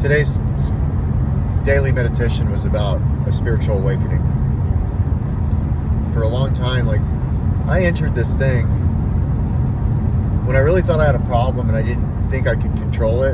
Today's daily meditation was about a spiritual awakening. For a long time, I entered this thing when I really thought I had a problem and I didn't think I could control it.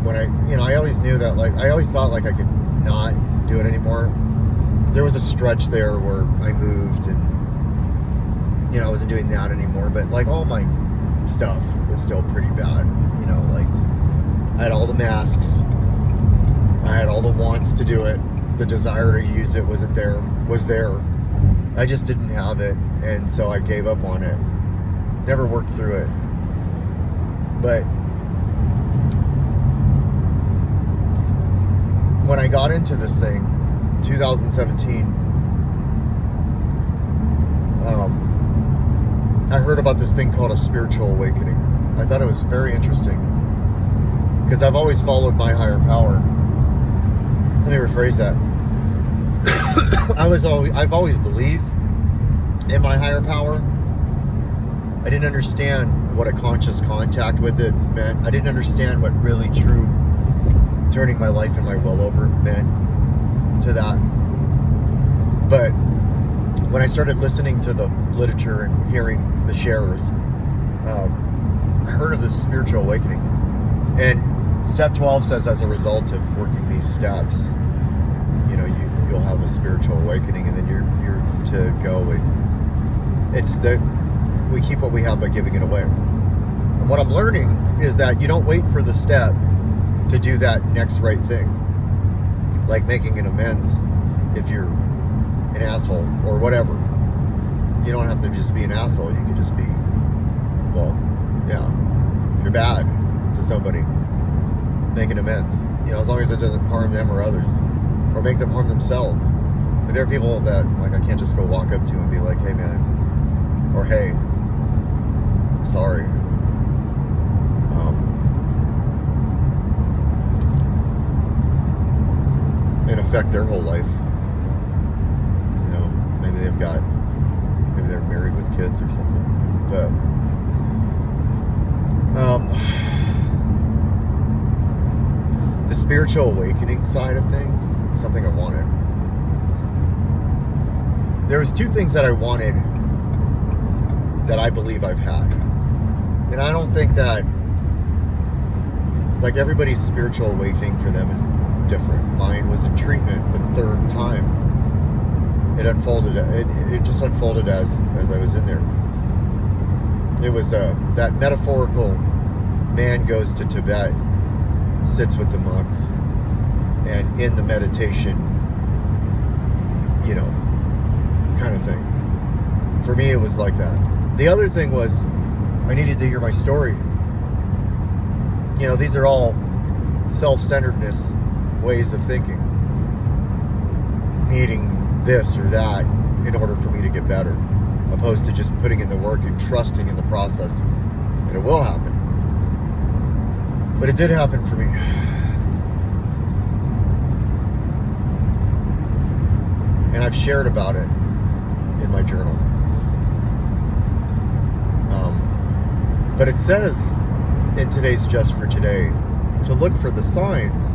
When I always knew that, I always thought I could not do it anymore. There was a stretch there where I moved and, I wasn't doing that anymore, but all my stuff was still pretty bad. I had all the masks. I had all the wants to do it. The desire to use it was there. I just didn't have it, and so I gave up on it. Never worked through it. But when I got into this thing, 2017, I heard about this thing called a spiritual awakening. I thought it was very interesting because I've always followed my higher power. Let me rephrase that. I've always believed in my higher power. I didn't understand what a conscious contact with it meant. I didn't understand what really true turning my life and my will over meant to that. But when I started listening to the literature and hearing the sharers, I heard of this spiritual awakening. And step 12 says, as a result of working these steps, you'll have a spiritual awakening, and then you're to go. We keep what we have by giving it away. And what I'm learning is that you don't wait for the step to do that next right thing, like making an amends if you're an asshole or whatever. You don't have to just be an asshole. You can just be, if you're bad to somebody, make an amends. As long as it doesn't harm them or others, or make them harm themselves. But there are people that I can't just go walk up to and be like, hey man, or hey, sorry. And affect their whole life. Maybe they're married with kids or something. But the spiritual awakening side of things, something I wanted. There was two things that I wanted that I believe I've had. And I don't think that, everybody's spiritual awakening for them is different. Mine was in treatment the third time. It just unfolded as I was in there. It was that metaphorical man goes to Tibet, sits with the monks, and in the meditation, kind of thing. For me, it was like that. The other thing was, I needed to hear my story. These are all self-centeredness ways of thinking. Needing this or that in order for me to get better, opposed to just putting in the work and trusting in the process that it will happen. But it did happen for me. And I've shared about it in my journal. But it says in today's Just for Today to look for the signs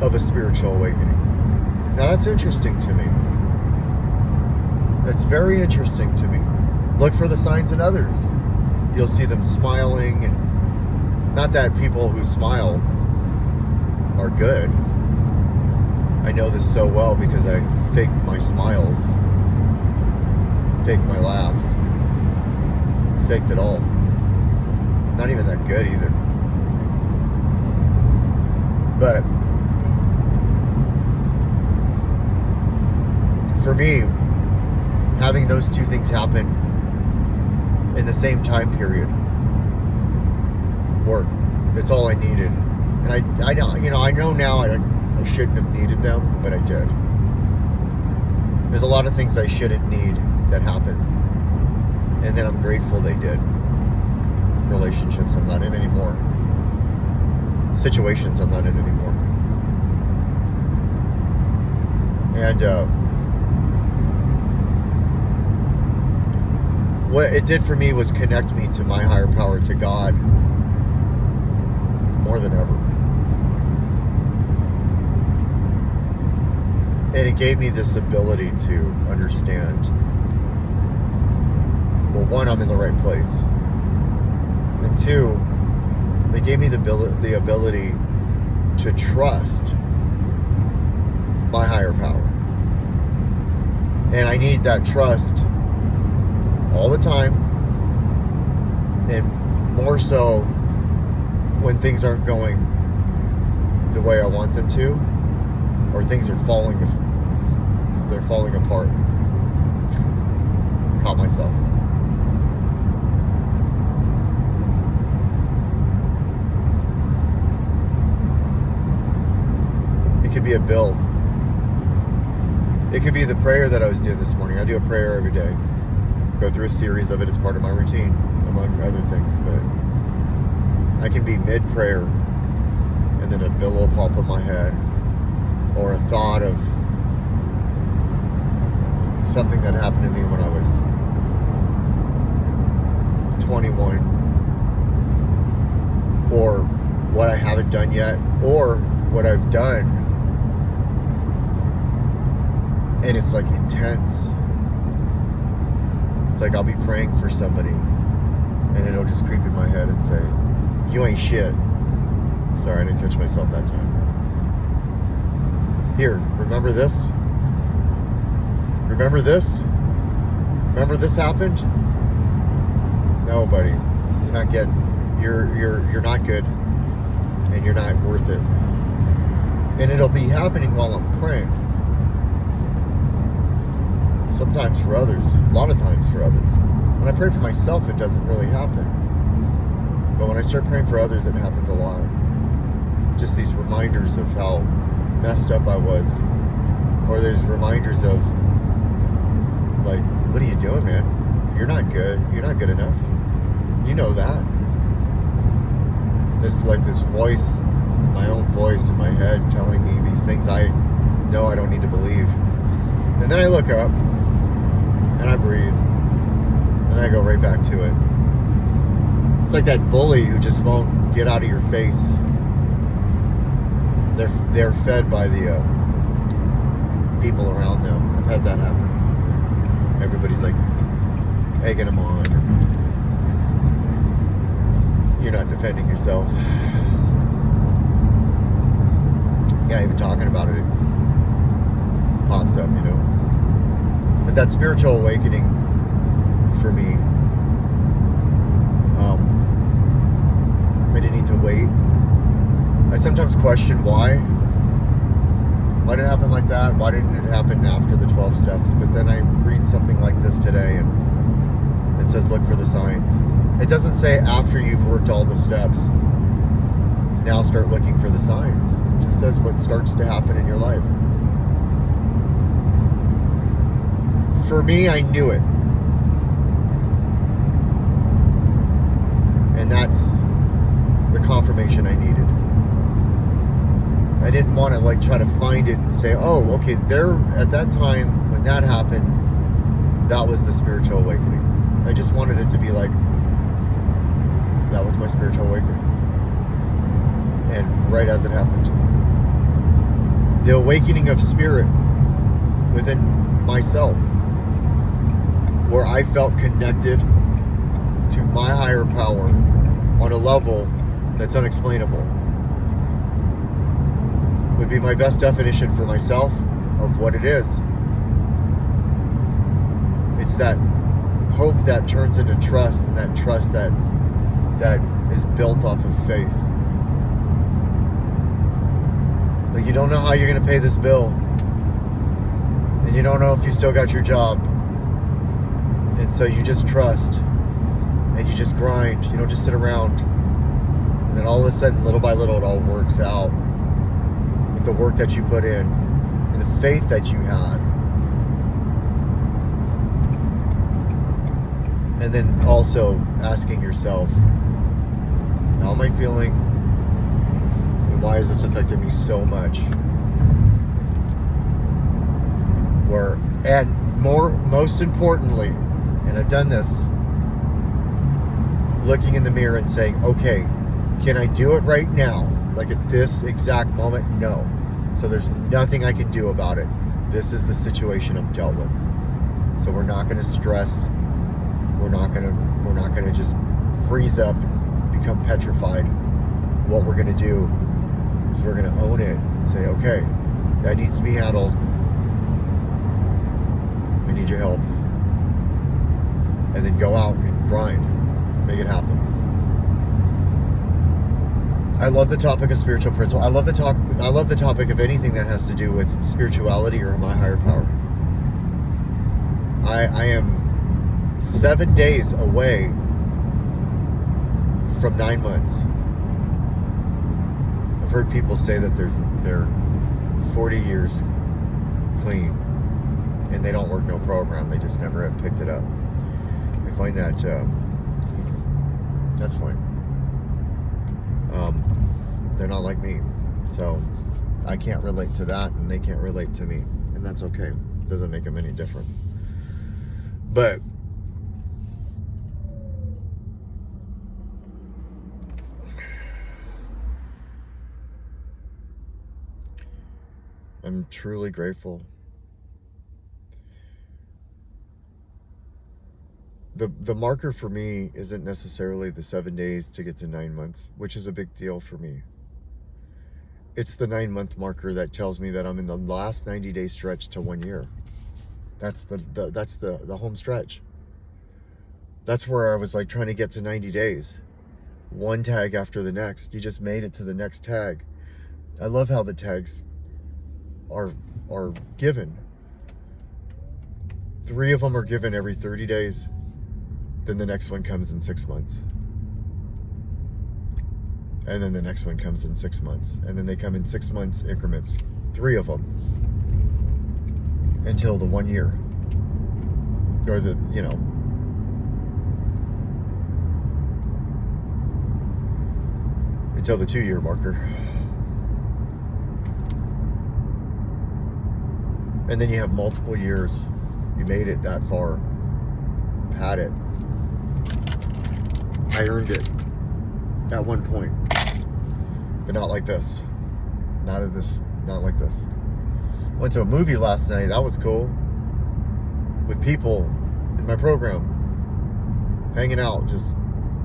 of a spiritual awakening. Now that's interesting to me. That's very interesting to me. Look for the signs in others. You'll see them smiling, and not that people who smile are good. I know this so well because I faked my smiles, faked my laughs, faked it all. Not even that good either. But for me, having those two things happen in the same time period worked. It's all I needed. And I know now I shouldn't have needed them, but I did. There's a lot of things I shouldn't need that happened. And then I'm grateful they did. Relationships I'm not in anymore. Situations I'm not in anymore. And what it did for me was connect me to my higher power, to God, more than ever. And it gave me this ability to understand, well, one, I'm in the right place. And two, they gave me the ability to trust my higher power. And I need that trust all the time, and more so when things aren't going the way I want them to, or things are falling apart. Caught myself. It could be a bill. It could be the prayer that I was doing this morning. I do a prayer every day. Go through a series of it. It's part of my routine, among other things. But I can be mid-prayer, and then a bill will pop in my head, or a thought of something that happened to me when I was 21, or what I haven't done yet, or what I've done, and it's like intense. It's like I'll be praying for somebody, and it'll just creep in my head and say, "You ain't shit." Sorry, I didn't catch myself that time. Here, remember this? Remember this? Remember this happened? No, buddy. You're not getting. You're not good, and you're not worth it. And it'll be happening while I'm praying. Sometimes for others, a lot of times for others. When I pray for myself, it doesn't really happen. But when I start praying for others, it happens a lot. Just these reminders of how messed up I was, or there's reminders of, like, what are you doing, man? You're not good. You're not good enough. You know that. There's like this voice, my own voice in my head telling me these things I know I don't need to believe. And then I look up, and I breathe, and I go right back to it. It's like that bully who just won't get out of your face. They're fed by the people around them. I've had that happen. Everybody's like egging them on. You're not defending yourself. Yeah, even talking about it, it pops up, you know. But that spiritual awakening for me, I didn't need to wait. I sometimes question why. Why did it happen like that? Why didn't it happen after the 12 steps? But then I read something like this today, and it says look for the signs. It doesn't say after you've worked all the steps, now start looking for the signs. It just says what starts to happen in your life. For me, I knew it. And that's the confirmation I needed. I didn't want to like try to find it and say, oh, okay, there at that time when that happened, that was the spiritual awakening. I just wanted it to be like, that was my spiritual awakening. And right as it happened. The awakening of spirit within myself, where I felt connected to my higher power on a level that's unexplainable, would be my best definition for myself of what it is. It's that hope that turns into trust, and that trust that is built off of faith. Like, you don't know how you're going to pay this bill, and you don't know if you still got your job, and so you just trust, and you just grind. You don't just sit around, and then all of a sudden, little by little, it all works out with the work that you put in and the faith that you had. And then also asking yourself, how am I feeling? And why has this affected me so much? Most importantly, and I've done this, looking in the mirror and saying, okay, Can I do it right now? Like at this exact moment? No. So there's nothing I can do about it. This is the situation I'm dealt with. So we're not going to stress. We're not going to just freeze up and become petrified. What we're going to do is we're going to own it and say, okay, that needs to be handled. I need your help. And then go out and grind. Make it happen. I love the topic of spiritual principle. I love the topic of anything that has to do with spirituality or my higher power. I am 7 days away from 9 months. I've heard people say that they're 40 years clean and they don't work no program. They just never have picked it up. I find that that's fine. They're not like me, so I can't relate to that, and they can't relate to me, and that's okay. It doesn't make them any different. But I'm truly grateful. The marker for me isn't necessarily the 7 days to get to 9 months, which is a big deal for me. It's the 9 month marker that tells me that I'm in the last 90-day stretch to 1 year. That's the home stretch. That's where I was like trying to get to 90 days. One tag after the next. You just made it to the next tag. I love how the tags are given. 3 of them are given every 30 days. Then the next one comes in 6 months. And then the next one comes in 6 months. And then they come in 6 months increments. 3 of them. Until the 1 year. Or the, until the 2 year marker. And then you have multiple years. You made it that far. Had it. I earned it. At one point. But not like this. Not like this. Went to a movie last night. That was cool. With people in my program. Hanging out. Just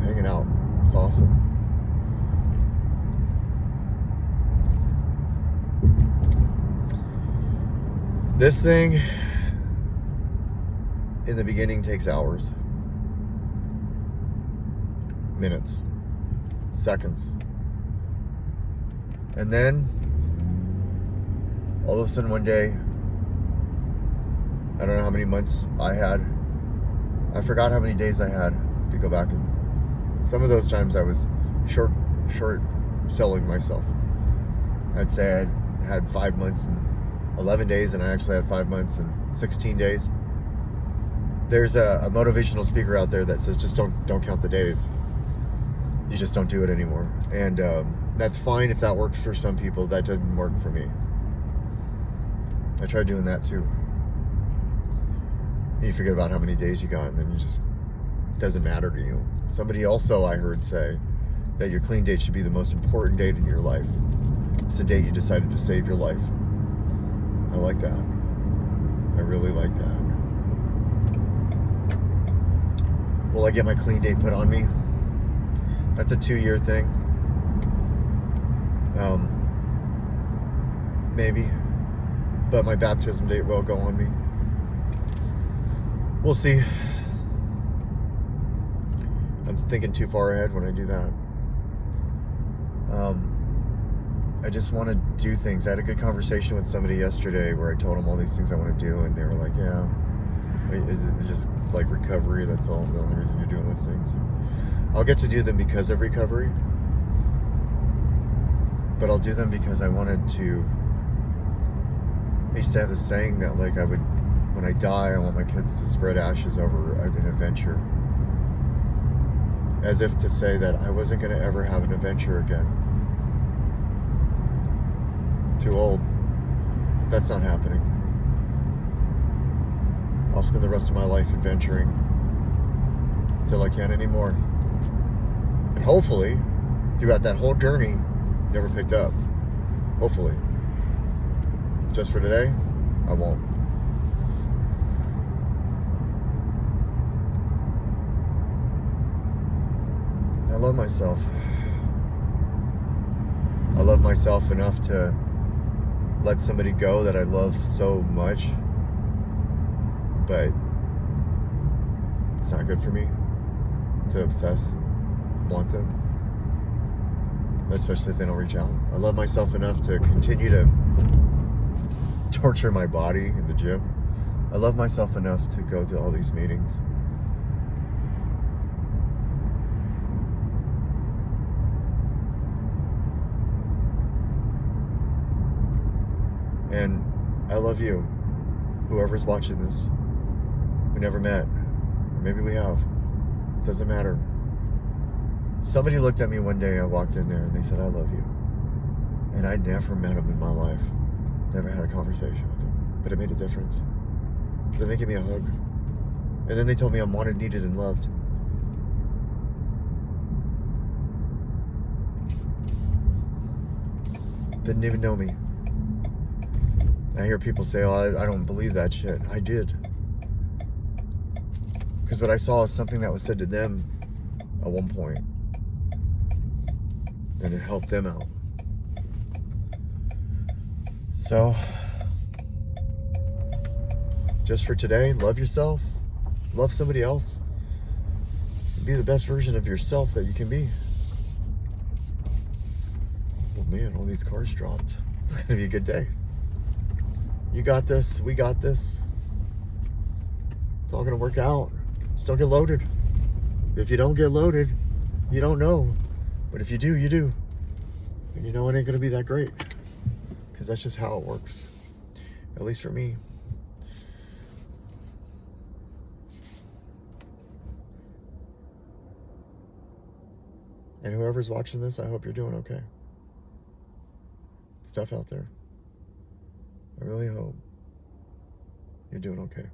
hanging out. It's awesome. This thing in the beginning takes hours. Minutes. Seconds. And then all of a sudden one day, I don't know how many months I had. I forgot how many days I had to go back, and some of those times I was short selling myself. I'd say I had 5 months and 11 days, and I actually had 5 months and 16 days. There's a motivational speaker out there that says just don't count the days. You just don't do it anymore. And that's fine if that works for some people. That doesn't work for me. I tried doing that too. You forget about how many days you got, and then it doesn't matter to you. Somebody also I heard say that your clean date should be the most important date in your life. It's the date you decided to save your life. I like that. I really like that. Will I get my clean date put on me? That's a 2-year thing. Maybe. But my baptism date will go on me. We'll see. I'm thinking too far ahead when I do that. I just want to do things. I had a good conversation with somebody yesterday where I told them all these things I want to do, and they were like, yeah, is it just like recovery? That's all the only reason you're doing those things. I'll get to do them because of recovery, but I'll do them because I wanted to. I used to have this saying that like when I die, I want my kids to spread ashes over an adventure. As if to say that I wasn't going to ever have an adventure again. Too old. That's not happening. I'll spend the rest of my life adventuring till I can't anymore. And hopefully, throughout that whole journey, never picked up. Hopefully. Just for today, I won't. I love myself. I love myself enough to let somebody go that I love so much, but it's not good for me to obsess, want them, especially if they don't reach out. I love myself enough to continue to torture my body in the gym. I love myself enough to go to all these meetings. And I love you, whoever's watching this. We never met, or maybe we have. Doesn't matter. Somebody looked at me one day, I walked in there, and they said, I love you. And I never met them in my life. Never had a conversation with them, but it made a difference. Then they gave me a hug. And then they told me I'm wanted, needed, and loved. Didn't even know me. I hear people say, oh, I don't believe that shit. I did. Because what I saw is something that was said to them at one point. And it helped them out. So, just for today, love yourself. Love somebody else. Be the best version of yourself that you can be. Oh man, all these cars dropped. It's going to be a good day. You got this. We got this. It's all going to work out. Still get loaded. If you don't get loaded, you don't know. But if you do, you do. And you know it ain't going to be that great. Because that's just how it works. At least for me. And whoever's watching this, I hope you're doing okay. It's tough out there. I really hope you're doing okay.